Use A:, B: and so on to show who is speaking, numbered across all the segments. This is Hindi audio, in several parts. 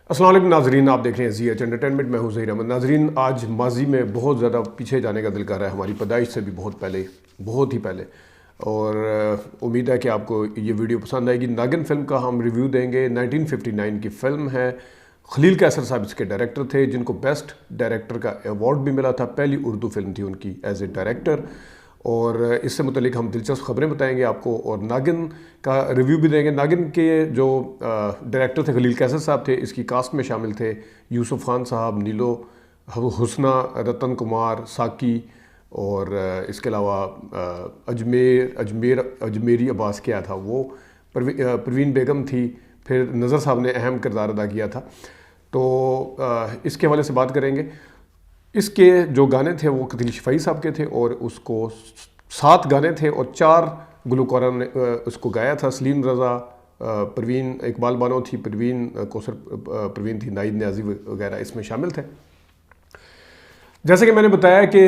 A: अस्सलाम वालेकुम नाजरीन, आप देख रहे हैं ZH एंटरटेनमेंट। मैं हूं ज़हीर अहमद। नाजरीन, आज माजी में बहुत ज़्यादा पीछे जाने का दिल कर रहा है, हमारी पैदाइश से भी बहुत पहले, बहुत ही पहले। और उम्मीद है कि आपको ये वीडियो पसंद आएगी। नागिन फ़िल्म का हम रिव्यू देंगे। 1959 की फ़िल्म है। खलील कैसर साहब इसके डायरेक्टर थे, जिनको बेस्ट डायरेक्टर का अवार्ड भी मिला था। पहली उर्दू फिल्म थी उनकी एज ए डायरेक्टर। और इससे मुतलिक हम दिलचस्प खबरें बताएंगे आपको और नागिन का रिव्यू भी देंगे। नागिन के जो डायरेक्टर थे खलील कैसर साहब थे, इसकी कास्ट में शामिल थे यूसुफ खान साहब, नीलो, हुस्ना, रतन कुमार, साकी और इसके अलावा अजमेरी अब्बास क्या था वो, परवीन बेगम थी, फिर नज़र साहब ने अहम किरदार अदा किया था। तो इसके हवाले से बात करेंगे। इसके जो गाने थे वो कतील शफाई साहब के थे और उसको 7 गाने थे और 4 गुलकारों ने उसको गाया था। सलीम रज़ा, परवीन इकबाल बानो थी, परवीन थी, नाइद न्याजी वगैरह इसमें शामिल थे। जैसे कि मैंने बताया कि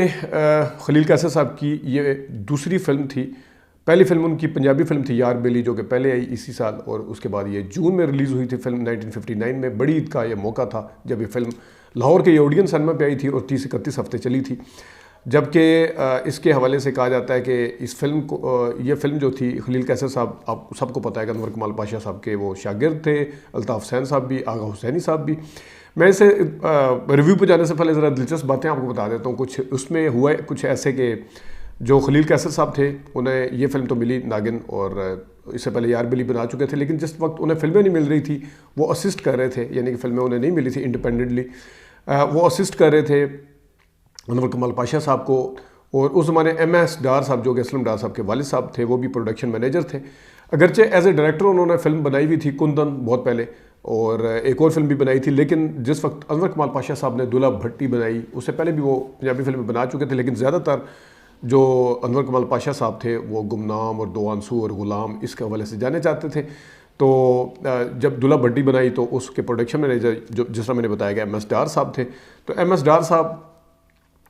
A: खलील कैसर साहब की ये दूसरी फिल्म थी। पहली फिल्म उनकी पंजाबी फिल्म थी यार बेली, जो कि पहले आई इसी साल, और उसके बाद ये जून में रिलीज़ हुई थी फिल्म 1959 में। बड़ी ईद का ये मौका था जब ये फिल्म लाहौर के ऑडियन सिनेमा पे आई थी और 30-31 हफ्ते चली थी। जबकि इसके हवाले से कहा जाता है कि इस फिल्म को, ये फिल्म जो थी, खलील कैसर साहब आप सबको पता है कि अनवर कमाल पाशा साहब के वो शागिर्द थे, अल्ताफ़ हुसैन साहब भी, आगा हुसैनी साहब भी। मैं इसे रिव्यू पे जाने से पहले ज़रा दिलचस्प बातें आपको बता देता हूँ। कुछ उसमें हुआ कुछ ऐसे कि जो खलील कैसर साहब थे, उन्हें ये फिल्म तो मिली नागिन, और इससे पहले यार बेली बना चुके थे, लेकिन जिस वक्त उन्हें फिल्में नहीं मिल रही थी वो असिस्ट कर रहे थे, यानी कि फिल्में उन्हें नहीं मिली थी इंडिपेंडेंटली। वो असिस्ट कर रहे थे अनवर कमाल पाशा साहब को। और उस ज़माने MS डार साहब, जो कि असलम डार साहब के वालिद साहब थे, वो भी प्रोडक्शन मैनेजर थे। अगरचे एज ए डायरेक्टर उन्होंने फिल्म बनाई हुई थी कुंदन बहुत पहले, और एक और फिल्म भी बनाई थी। लेकिन जिस वक्त अनवर कमाल पाशा साहब ने दुल्हा भट्टी बनाई, उससे पहले भी वो पंजाबी फिल्में बना चुके थे, लेकिन ज़्यादातर जो अनवर कमाल पाशा साहब थे वो गुमनाम और दो आंसू और गुलाम इसके हवाले से जाने चाहते थे। तो जब दुल्हा भट्टी बनाई तो उसके प्रोडक्शन मैनेजर, जो जिस तरह मैंने बताया गया, MS डार साहब थे। तो MS डार साहब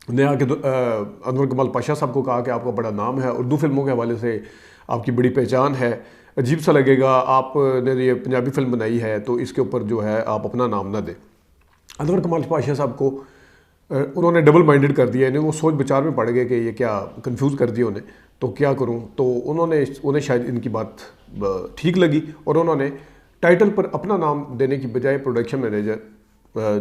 A: ने आके अनवर कमाल पाशा साहब को कहा कि आपका बड़ा नाम है, उर्दू फिल्मों के हवाले से आपकी बड़ी पहचान है, अजीब सा लगेगा आपने ये पंजाबी फिल्म बनाई है तो इसके ऊपर जो है आप अपना नाम ना दें। अनवर कमाल पाशा साहब को उन्होंने डबल माइंडेड कर दिया, इन्हें वो सोच विचार में पड़ गए कि ये क्या कंफ्यूज कर दिया उन्हें, तो क्या करूं। तो उन्हें शायद इनकी बात ठीक लगी और उन्होंने टाइटल पर अपना नाम देने की बजाय प्रोडक्शन मैनेजर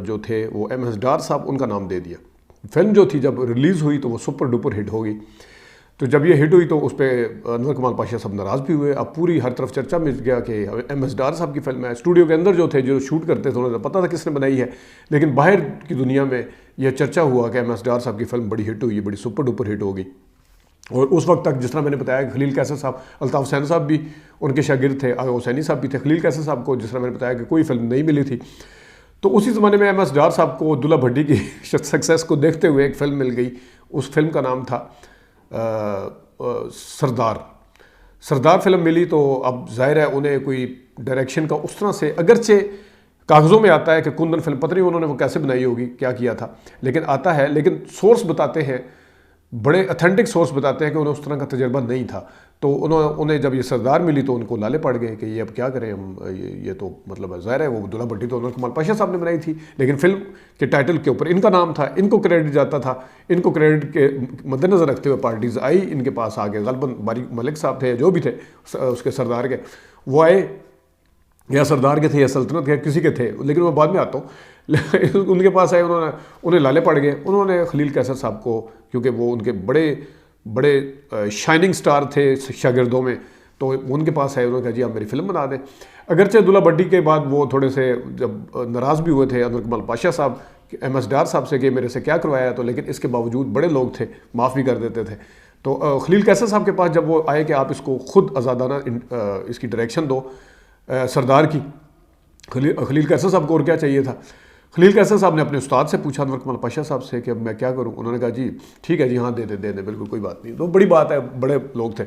A: जो थे वो MS डार साहब, उनका नाम दे दिया। फिल्म जो थी जब रिलीज़ हुई तो वो सुपर डुपर हिट हो गई। तो जब ये हिट हुई तो उस पर अनवर कमाल पाशा साहब नाराज़ भी हुए। अब पूरी हर तरफ चर्चा मिल गया कि MS डार साहब की फिल्म है। स्टूडियो के अंदर जो थे, जो शूट करते थे, उन्हें पता था किसने बनाई है, लेकिन बाहर की दुनिया में यह चर्चा हुआ कि MS डार साहब की फिल्म बड़ी हिट हुई, बड़ी सुपर डुपर हिट हो गई। और उस वक्त तक जिस तरह मैंने बताया, खलील कैसर साहब, अल्ताफ़ हुसैन साहब भी उनके शागिर्द थे, आगा हुसैनी साहब भी थे। खलील कैसर साहब को जिस तरह मैंने बताया कि कोई फिल्म नहीं मिली थी, तो उसी ज़माने में MS डार साहब को दुल्हा भट्टी की सक्सेस को देखते हुए एक फ़िल्म मिल गई। उस फिल्म का नाम था सरदार फिल्म मिली। तो अब जाहिर है उन्हें कोई डायरेक्शन का उस तरह से, अगरचे कागज़ों में आता है कि कुंदन फिल्म, पता नहीं उन्होंने वो कैसे बनाई होगी, क्या किया था, लेकिन आता है। लेकिन सोर्स बताते हैं, बड़े ऑथेंटिक सोर्स बताते हैं कि उन्हें उस तरह का तजर्बा नहीं था। तो उन्हें जब ये सरदार मिली तो उनको लाले पड़ गए कि ये अब क्या करें हम, ये तो मतलब ज़ाहिर है वो दुल्हा भट्टी तो अनवर कमाल पाशा साहब ने बनाई थी, लेकिन फिल्म के टाइटल के ऊपर इनका नाम था, इनको क्रेडिट जाता था। इनको क्रेडिट के मद्देनज़र रखते हुए पार्टीज़ आई इनके पास आगे, गलबन बारी मलिक साहब थे, जो भी थे उसके सरदार के, वो आए, या सरदार के थे या सल्तनत के किसी के थे, लेकिन मैं बाद में आता हूँ। उनके पास आए, उन्हें लाले पड़ गए। उन्होंने खलील कैसर साहब को, क्योंकि वो उनके बड़े शाइनिंग स्टार थे शागिर्दों में, तो उनके पास आए, उन्होंने कहा जी आप मेरी फिल्म बना दें। अगरचे दुल्हा भट्टी के बाद वो थोड़े से जब नाराज़ भी हुए थे अनवर कमाल पाशा साहब MS डार साहब से कि मेरे से क्या करवाया, तो लेकिन इसके बावजूद बड़े लोग थे, माफ़ भी कर देते थे। तो खलील कैसर साहब के पास जब वो आए कि आप इसको खुद आज़ादाना इसकी डायरेक्शन दो सरदार की, खलील कैसर साहब को और क्या चाहिए था। खलील कैसर साहब ने अपने उस्ताद से पूछा, अनवर कमाल पाशा साहब से, कि अब मैं क्या करूं। उन्होंने कहा जी ठीक है जी, हाँ दे दे बिल्कुल कोई बात नहीं। तो बड़ी बात है, बड़े लोग थे।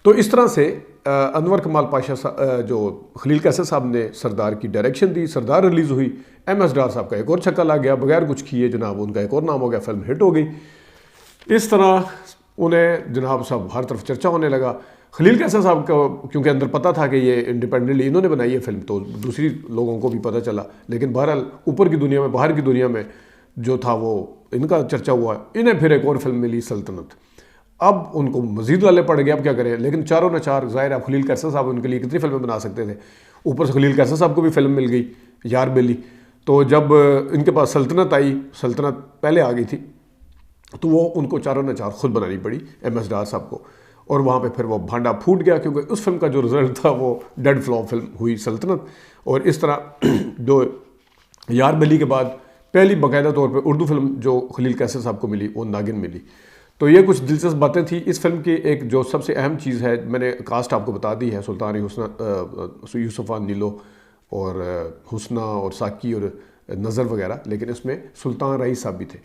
A: तो इस तरह से अनवर कमाल पाशा जो खलील कैसर साहब ने सरदार की डायरेक्शन दी, सरदार रिलीज़ हुई, MS डार साहब का एक और छक्का लग गया, बगैर कुछ किए जनाब उनका एक और नाम हो गया, फिल्म हिट हो गई। इस तरह उन्हें जनाब साहब हर तरफ चर्चा होने लगा। खलील कैसर साहब को क्योंकि अंदर पता था कि ये इंडिपेंडेंटली इन्होंने बनाई है फिल्म, तो दूसरी लोगों को भी पता चला, लेकिन बहरहाल ऊपर की दुनिया में, बाहर की दुनिया में जो था वो इनका चर्चा हुआ। इन्हें फिर एक और फिल्म मिली सल्तनत। अब उनको मजीद वाले पड़ गए, अब क्या करें, लेकिन चारों ने चार, जाहिर है खलील कैसर साहब उनके लिए कितनी फिल्में बना सकते थे। ऊपर से खलील कैसर साहब को भी फिल्म मिल गई यार बेली। तो जब इनके पास सल्तनत आई, सल्तनत पहले आ गई थी, तो वो उनको चारों ने चार खुद बनानी पड़ी MS डार साहब को। और वहाँ पे फिर वो भांडा फूट गया, क्योंकि उस फिल्म का जो रिजल्ट था वो डेड फ्लॉप फिल्म हुई सल्तनत। और इस तरह जो यार बेली के बाद पहली बाकायदा तौर पे उर्दू फिल्म जो खलील कैसर साहब को मिली वो नागिन मिली। तो ये कुछ दिलचस्प बातें थी इस फिल्म की। एक जो सबसे अहम चीज़ है, मैंने कास्ट आपको बता दी है, सुल्तान हुस्ना, यूसुफ़ान, नीलो और हुस्ना और साकी और नज़र वगैरह, लेकिन इसमें सुल्तान रईस साहब भी थे।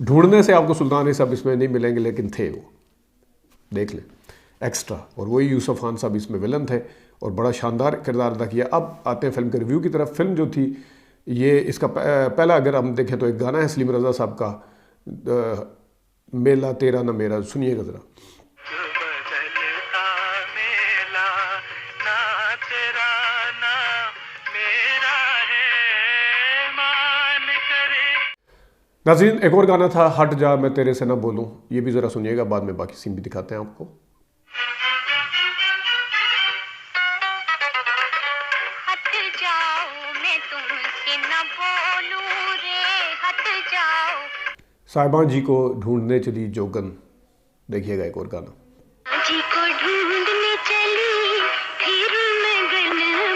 A: ढूंढने से आपको सुल्तान रईस साहब इसमें नहीं मिलेंगे, लेकिन थे, वो देख लें एक्स्ट्रा। और वही यूसुफ खान साहब इसमें विलन थे और बड़ा शानदार किरदार अदा किया। अब आते हैं फिल्म के रिव्यू की तरफ। फिल्म जो थी ये, इसका पहला अगर हम देखें तो एक गाना है सलीम रज़ा साहब का, मेला तेरा ना मेरा, सुनिएगा ज़रा। नाज़रीन एक और गाना था हट जा मैं तेरे से ना बोलूं, ये भी ज़रा सुनिएगा, बाद में बाकी सीन भी दिखाते हैं आपको।
B: हट जाओ मैं तुमसे ना बोलूं रे, हट जाओ।
A: साहिबा जी को ढूंढने चली जोगन, देखिएगा एक और गाना।
B: जी को ढूंढने चली फिर मगन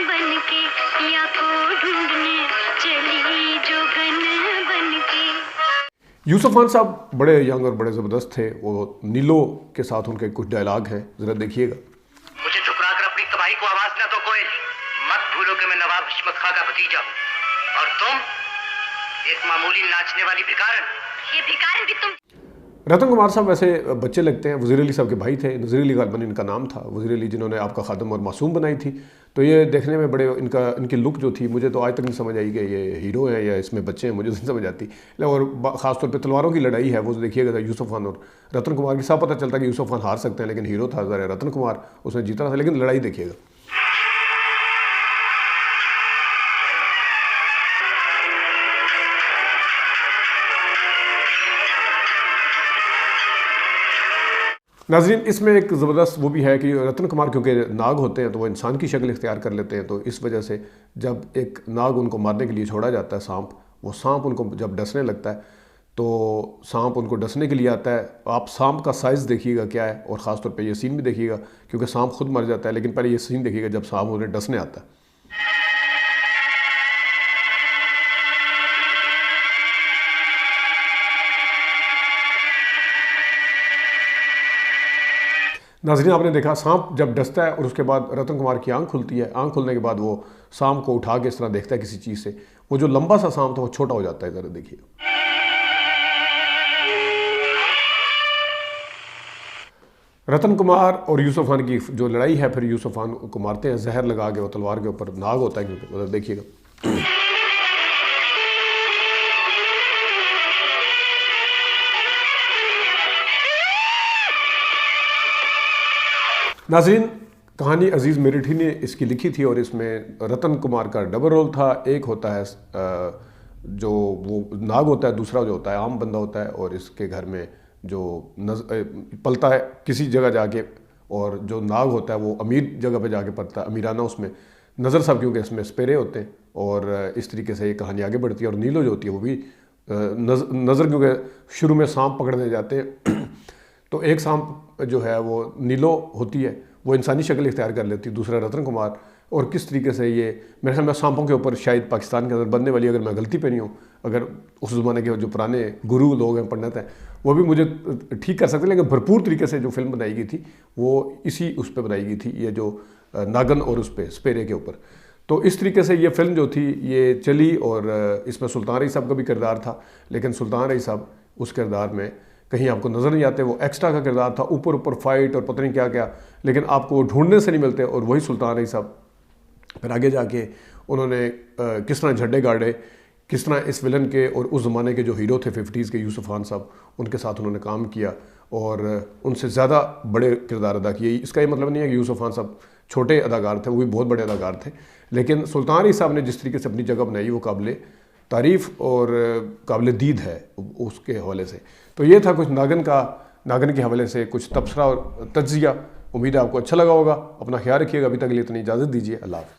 B: बनके, या को ढूंढने चली जोगन बनके।
A: यूसुफ खान साहब बड़े यंग और बड़े ज़बरदस्त थे। वो नीलो के साथ उनके कुछ डायलॉग हैं, ज़रा देखिएगा।
C: मुझे ठुकरा कर अपनी तबाही को आवाज ना दो कोयल, मत भूलो कि मैं नवाब हिश्मत खां का भतीजा हूँ, और तुम एक मामूली नाचने वाली भिखारन। ये भिखारन भी तुम।
A: रतन कुमार साहब वैसे बच्चे लगते हैं, वज़ीर अली साहब के भाई थे, नज़ीर अली गालिबन इनका नाम था, वज़ीर अली जिन्होंने आपका खादम और मासूम बनाई थी। तो ये देखने में बड़े, इनकी लुक जो थी मुझे तो आज तक नहीं समझ आई कि ये हीरो हैं या इसमें बच्चे हैं, मुझे नहीं समझ आती। और ख़ासतौर पे तलवारों की लड़ाई है वो देखिएगा, यूसुफ खान और रतन कुमार की। सब पता चलता कि यूसुफ खान हार सकते हैं, लेकिन हीरो था ज़रा रतन कुमार, उसने जीता था, लेकिन लड़ाई देखिएगा। नाज़रीन इसमें एक ज़बरदस्त वो भी है कि रतन कुमार क्योंकि नाग होते हैं तो वो इंसान की शक्ल इख्तियार कर लेते हैं। तो इस वजह से जब एक नाग उनको मारने के लिए छोड़ा जाता है, सांप, वो सांप उनको जब डसने लगता है तो सांप उनको डसने के लिए आता है। आप सांप का साइज़ देखिएगा क्या है, और ख़ास तौर पे ये सीन भी देखिएगा क्योंकि सांप खुद मर जाता है, लेकिन पहले ये सीन देखिएगा जब सांप उन्हें डसने आता है। नाज़रीन आपने देखा सांप जब डसता है और उसके बाद रतन कुमार की आंख खुलती है, आंख खुलने के बाद वो सांप को उठा के इस तरह देखता है किसी चीज़ से, वो जो लंबा सा सांप था वो छोटा हो जाता है। ज़रा देखिए, रतन कुमार और यूसुफ खान की जो लड़ाई है, फिर यूसुफ खान को मारते हैं जहर लगा के, वो तलवार के ऊपर नाग होता है क्योंकि, देखिएगा। नाज़रीन कहानी अजीज़ मेरठी ने इसकी लिखी थी और इसमें रतन कुमार का डबल रोल था। एक होता है जो वो नाग होता है, दूसरा जो होता है आम बंदा होता है, और इसके घर में जो पलता है किसी जगह जाके, और जो नाग होता है वो अमीर जगह पे जाके पलता है, अमीराना उसमें। नज़र साहब क्योंकि इसमें स्पेरे होते हैं, और इस तरीके से ये कहानी आगे बढ़ती है। और नीलो जो होती है वो भी नज़र क्योंकि शुरू में सांप पकड़ने जाते हैं तो एक सांप जो है वो नीलो होती है, वो इंसानी शक्ल इख्तियार कर लेती है, दूसरा रतन कुमार। और किस तरीके से ये मेरे ख्याल में सांपों के ऊपर शायद पाकिस्तान के अंदर बनने वाली, अगर मैं गलती पे नहीं हूँ, अगर उस ज़माने के जो पुराने गुरु लोग हैं, पंडित हैं, वो भी मुझे ठीक कर सकते हैं, लेकिन भरपूर तरीके से जो फिल्म बनाई गई थी वो इसी उस पर बनाई गई थी, ये जो नागन और उस पर स्पेरे के ऊपर। तो इस तरीके से ये फिल्म जो थी ये चली, और इसमें सुल्तान रईस साहब का भी किरदार था, लेकिन सुल्तान रईस साहब उस किरदार में कहीं आपको नज़र नहीं आते, वो एक्स्ट्रा का किरदार था, ऊपर ऊपर फाइट और पता नहीं क्या क्या, लेकिन आपको ढूंढने से नहीं मिलते। और वही सुल्तान रईस साहब फिर आगे जाके उन्होंने किस तरह झंडे गाड़े किस तरह इस विलन के और उस ज़माने के जो हीरो थे 50s के, यूसुफ खान साहब, उनके साथ उन्होंने काम किया और उनसे ज़्यादा बड़े किरदार अदा किए। इसका ये मतलब नहीं है कि यूसुफ खान साहब छोटे अदाकार थे, वो भी बहुत बड़े अदाकार थे, लेकिन सुल्तान अली साहब ने जिस तरीके से अपनी जगह बनाई वो काबिल तारीफ़ और काबिल दीद है उसके हवाले से। तो ये था कुछ नागन के हवाले से कुछ तबसरा और तज्जिया। उम्मीद है आपको अच्छा लगा होगा। अपना ख्याल रखिएगा। अभी तक के लिए इतनी इजाज़त दीजिए। अल्लाह हाफ़िज़।